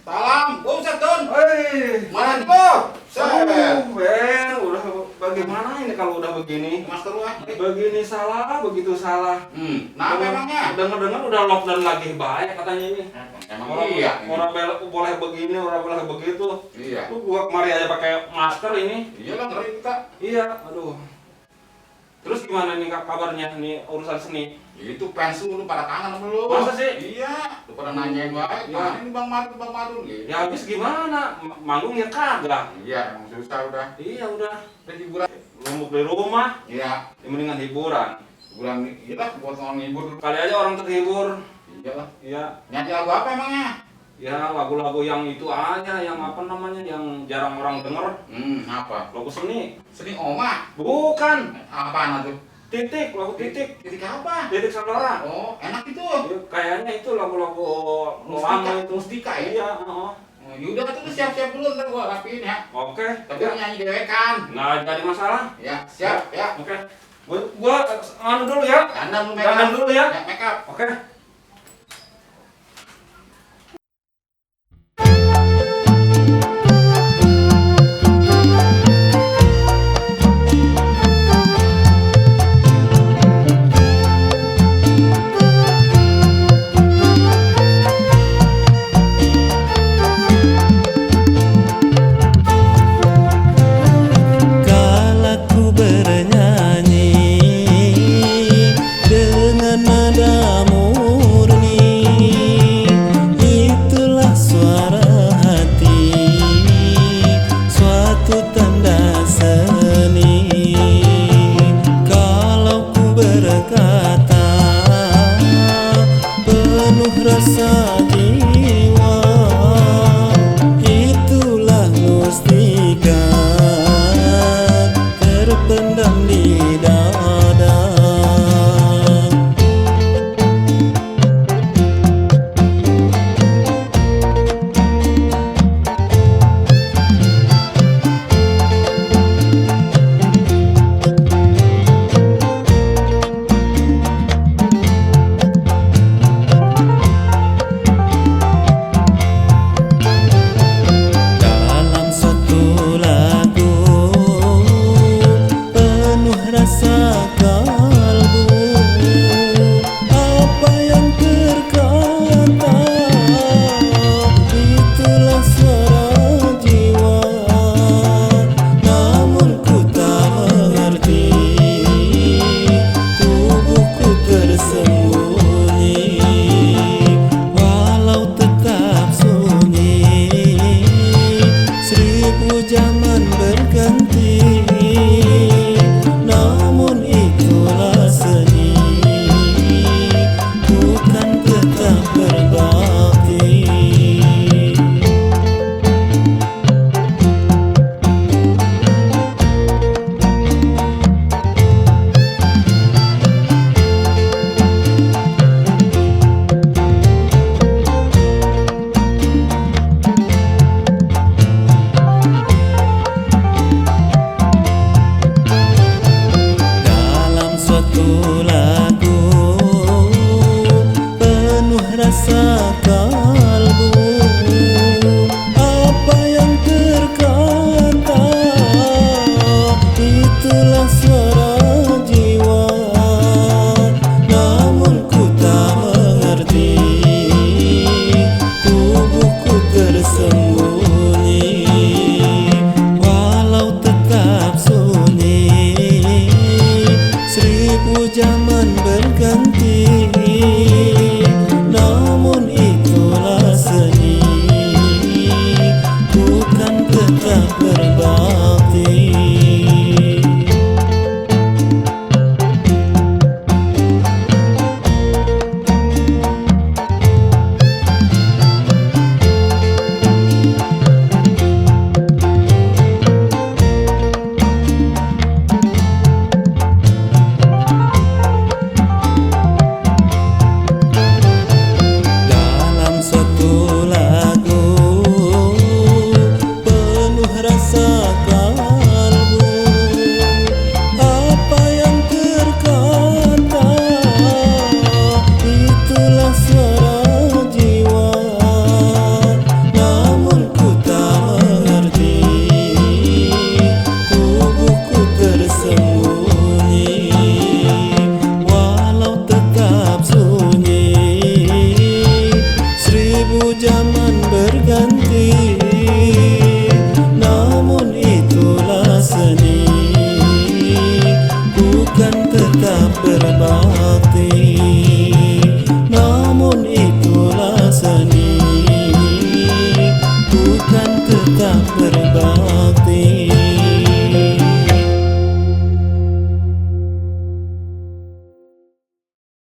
Salam, buset Don. Hei, Mana tuh? aduh, Ben, udah bagaimana ini kalau udah begini? Master lu ah. Begini salah, begitu salah. Nah memangnya? Dengar-dengar udah lockdown lagi banyak katanya ini. Emang Orang, iya. orang boleh begini, orang boleh begitu. Iya. Tuh gua kemari aja pakai masker ini. Iya lah ngeri kita. Iya, aduh. Terus gimana nih kabarnya nih urusan seni? Itu pensu lu pada kangen sama lu. Masa sih? Iya. Lu pada nanyain baik. Iya. Nah, ini Bang Madun gitu. Ya habis gimana? Manggung ya kagak. Iya, emang susah udah. Iya udah. Udah hiburan. Numpuk di rumah, Iya. ya mendingan hiburan. Hiburan iya buat orang ngibur dulu. Kali aja orang terhibur. Iya lah. Iya. Nyanyi lagu apa emangnya? Ya lagu-lagu yang itu aja, yang apa namanya, yang jarang orang denger. Apa? Lagu seni. Seni Oma. Bukan. Apaan tuh? Titik, lagu titik. Titik apa? Titik Sandora. Oh, enak itu. Ya, kayaknya itu lagu-lagu lama itu. Mustika ya? Iya, heeh. Oh, yaudah tuh siap-siap dulu ntar gua rapiin ya. Oke. Tapi Ya. lu nyanyi dewekan. Nggak jadi masalah. Ya, siap ya. Oke. Gua anu dulu ya. Dandan lu make up. Dandan dulu ya. Ya, make up. Oke.